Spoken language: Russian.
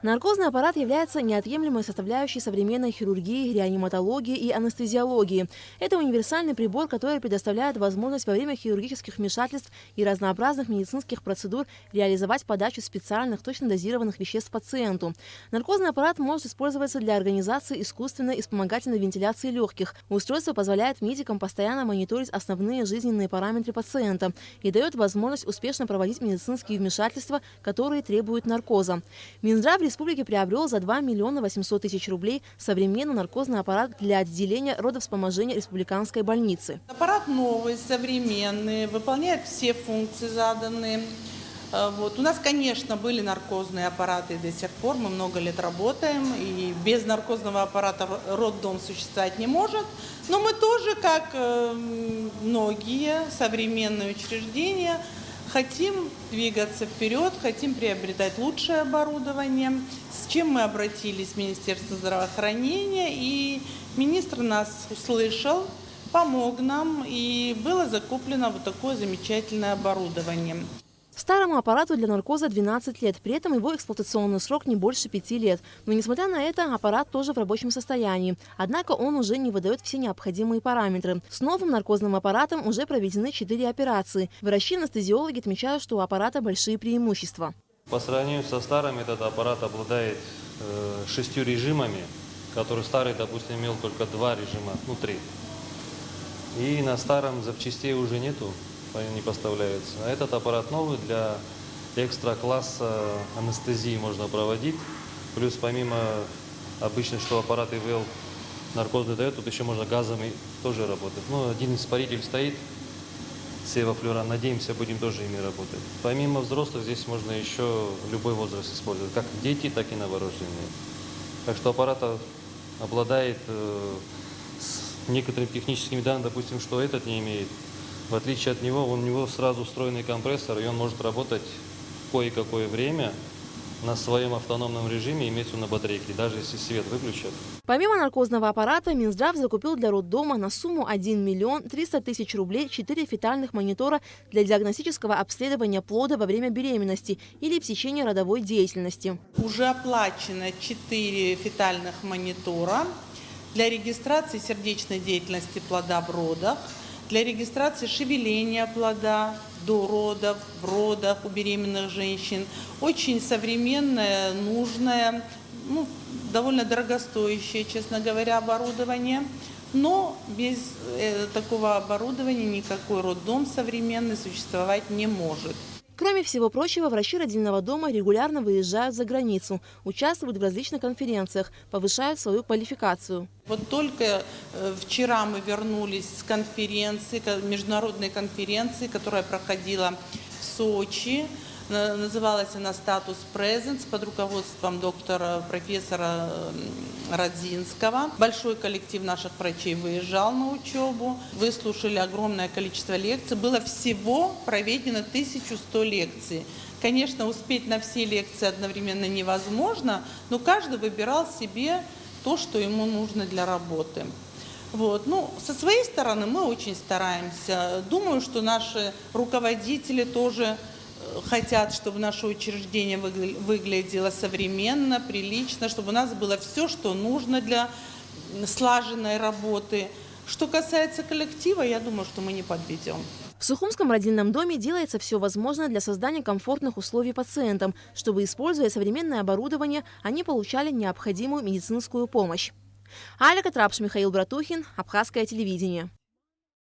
Наркозный аппарат является неотъемлемой составляющей современной хирургии, реаниматологии и анестезиологии. Это универсальный прибор, который предоставляет возможность во время хирургических вмешательств и разнообразных медицинских процедур реализовать подачу специальных, точно дозированных веществ пациенту. Наркозный аппарат может использоваться для организации искусственной и вспомогательной вентиляции легких. Устройство позволяет медикам постоянно мониторить основные жизненные параметры пациента и дает возможность успешно проводить медицинские вмешательства, которые требуют наркоза. Минздрав республики приобрел за 2 миллиона 800 тысяч рублей современный наркозный аппарат для отделения родовспоможения республиканской больницы. Аппарат новый, современный, выполняет все функции заданные. У нас, конечно, были наркозные аппараты до сих пор, мы много лет работаем, и без наркозного аппарата роддом существовать не может. Но мы тоже, как многие современные учреждения, хотим двигаться вперед, хотим приобретать лучшее оборудование, с чем мы обратились в Министерство здравоохранения, и министр нас услышал, помог нам, и было закуплено вот такое замечательное оборудование. Старому аппарату для наркоза 12 лет, при этом его эксплуатационный срок не больше 5 лет. Но несмотря на это, аппарат тоже в рабочем состоянии. Однако он уже не выдает все необходимые параметры. С новым наркозным аппаратом уже проведены 4 операции. Врачи-анестезиологи отмечают, что у аппарата большие преимущества. По сравнению со старым, этот аппарат обладает 6 режимами, который старый, допустим, имел только 2 режима, 3. И на старом запчастей уже нету. Не поставляются. А этот аппарат новый, для экстра-класса анестезии можно проводить. Плюс помимо обычно, что аппарат ИВЛ наркозный дает, тут еще можно газами тоже работать. Один испаритель стоит, севофлюоран, надеемся, будем тоже ими работать. Помимо взрослых, здесь можно еще любой возраст использовать, как дети, так и новорожденные. Так что аппарат обладает некоторыми техническими данными, допустим, что этот не имеет. В отличие от него, у него сразу встроенный компрессор, и он может работать кое-какое время на своем автономном режиме, имеется на батарейке, даже если свет выключат. Помимо наркозного аппарата, Минздрав закупил для роддома на сумму 1 миллион 300 тысяч рублей 4 фетальных монитора для диагностического обследования плода во время беременности или в течение родовой деятельности. Уже оплачено 4 фетальных монитора для регистрации сердечной деятельности плода в родах, для регистрации шевеления плода до родов, в родах у беременных женщин. Очень современное, нужное, довольно дорогостоящее, честно говоря, оборудование. Но без такого оборудования никакой роддом современный существовать не может. Кроме всего прочего, врачи родильного дома регулярно выезжают за границу, участвуют в различных конференциях, повышают свою квалификацию. Вот только вчера мы вернулись с конференции, международной конференции, которая проходила в Сочи. Называлась она «Статус Presence» под руководством профессора Родзинского. Большой коллектив наших врачей выезжал на учебу, выслушали огромное количество лекций. Было всего проведено 1100 лекций. Конечно, успеть на все лекции одновременно невозможно, но каждый выбирал себе то, что ему нужно для работы. Со своей стороны мы очень стараемся. Думаю, что наши руководители тоже хотят, чтобы наше учреждение выглядело современно, прилично, чтобы у нас было все, что нужно для слаженной работы. Что касается коллектива, я думаю, что мы не подведем. В Сухумском родильном доме делается все возможное для создания комфортных условий пациентам, чтобы, используя современное оборудование, они получали необходимую медицинскую помощь. Аля Катрапш, Михаил Братухин, Абхазское телевидение.